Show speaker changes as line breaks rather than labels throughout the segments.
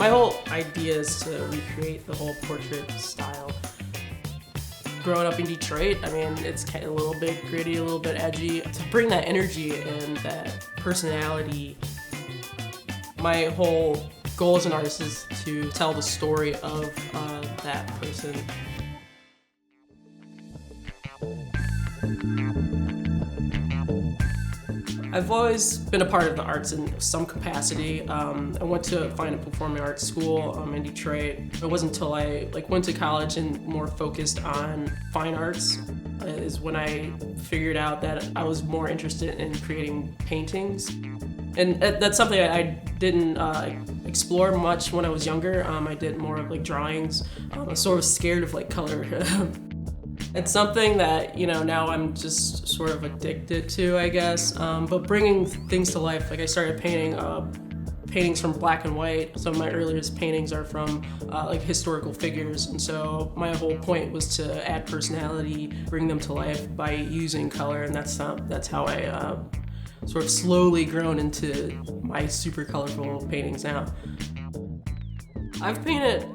My whole idea is to recreate the whole portrait style. Growing up in Detroit, I mean, it's kind of a little bit gritty, a little bit edgy. To bring that energy and that personality, my whole goal as an artist is to tell the story of that person. I've always been a part of the arts in some capacity. I went to fine and performing arts school in Detroit. It wasn't until I went to college and more focused on fine arts is when I figured out that I was more interested in creating paintings. And that's something I didn't explore much when I was younger. I did more of drawings. I was sort of scared of color. It's something that, now I'm just sort of addicted to, I guess. But bringing things to life, I started painting paintings from black and white. Some of my earliest paintings are from historical figures. And so my whole point was to add personality, bring them to life by using color. And that's how I sort of slowly grown into my super colorful paintings now. I've painted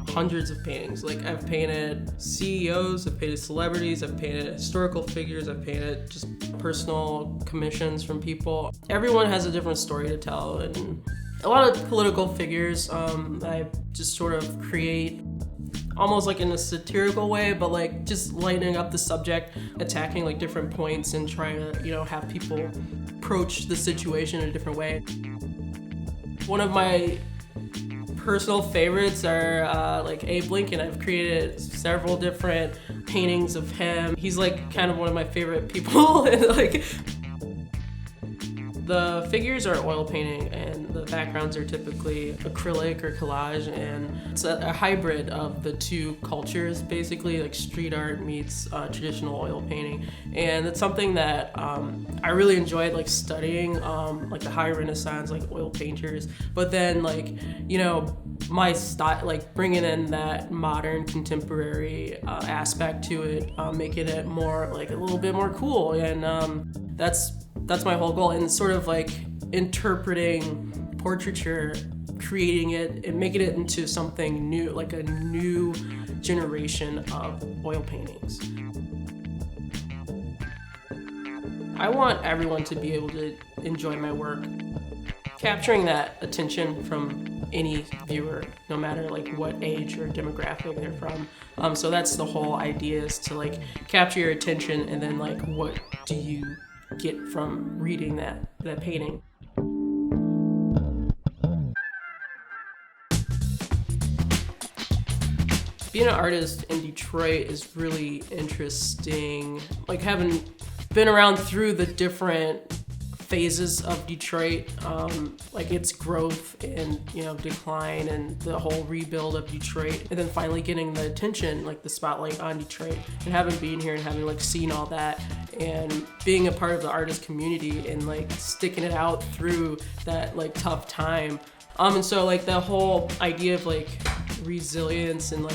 hundreds of paintings. I've painted CEOs, I've painted celebrities, I've painted historical figures, I've painted just personal commissions from people. Everyone has a different story to tell, and a lot of political figures I just sort of create almost in a satirical way, but just lightening up the subject, attacking different points and trying to, have people approach the situation in a different way. One of my personal favorites are Abe Lincoln. I've created several different paintings of him. He's kind of one of my favorite people. And the figures are oil painting and the backgrounds are typically acrylic or collage, and it's a hybrid of the two cultures, basically street art meets traditional oil painting. And it's something that I really enjoyed studying the high Renaissance oil painters, but then my style, bringing in that modern contemporary aspect to it, making it more a little bit more cool, and that's my whole goal. And sort of interpreting portraiture, creating it and making it into something new, a new generation of oil paintings. I want everyone to be able to enjoy my work. Capturing that attention from any viewer, no matter what age or demographic they're from. So that's the whole idea, is to capture your attention, and then what do you get from reading that painting. Being an artist in Detroit is really interesting. Having been around through the different phases of Detroit, its growth and decline and the whole rebuild of Detroit, and then finally getting the attention, the spotlight on Detroit, and having been here and having seen all that and being a part of the artist community and sticking it out through that tough time. And so the whole idea of resilience and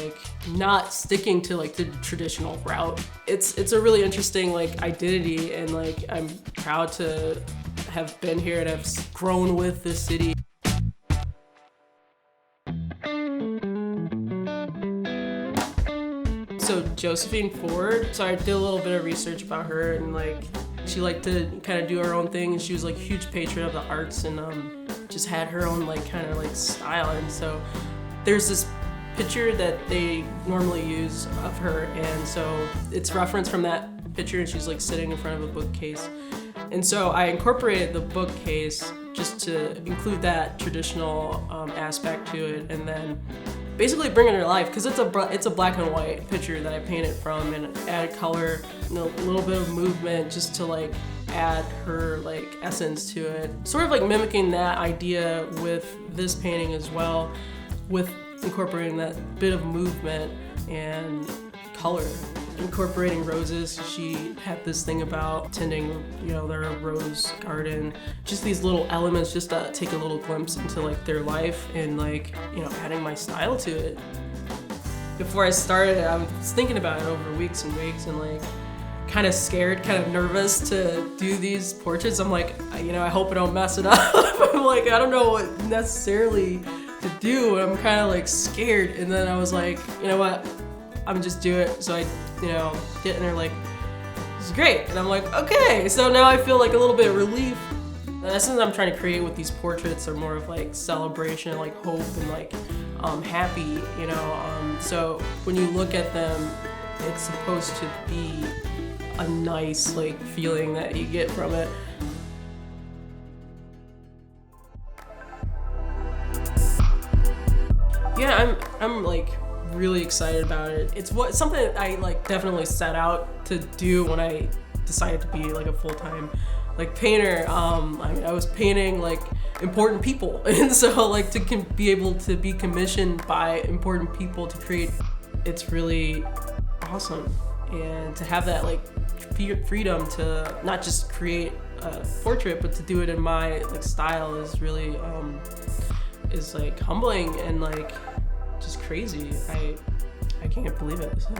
not sticking to the traditional route, it's a really interesting identity, and I'm proud to have been here and have grown with the city. So Josephine Ford, so I did a little bit of research about her, and she liked to kind of do her own thing, and she was a huge patron of the arts, and just had her own kind of style. And so there's this picture that they normally use of her, and so it's referenced from that picture, and she's sitting in front of a bookcase. And so I incorporated the bookcase just to include that traditional aspect to it, and then basically bring it to life, because it's a black and white picture that I painted from, and added color and a little bit of movement just to add her essence to it. Sort of mimicking that idea with this painting as well, with incorporating that bit of movement and color. Incorporating roses, she had this thing about tending, their rose garden. Just these little elements, just to take a little glimpse into their life, and adding my style to it. Before I started, I was thinking about it over weeks and weeks, and kind of scared, kind of nervous to do these portraits. I'm I hope I don't mess it up. I'm I don't know what necessarily to do, and I'm kind of like scared. And then I was like, you know what, I'm just do it. So I, get in there like, this is great. And I'm like, okay. So now I feel like a little bit of relief. The essence I'm trying to create with these portraits are more of like celebration, like hope, and like happy, So when you look at them, it's supposed to be a nice like feeling that you get from it. Yeah, I'm like really excited about it. It's something that I like definitely set out to do when I decided to be like a full-time like painter. I was painting like important people, and so like to be able to be commissioned by important people to create, it's really awesome. And to have that like freedom to not just create a portrait, but to do it in my like style is really is like humbling and like just crazy. I can't believe it. So.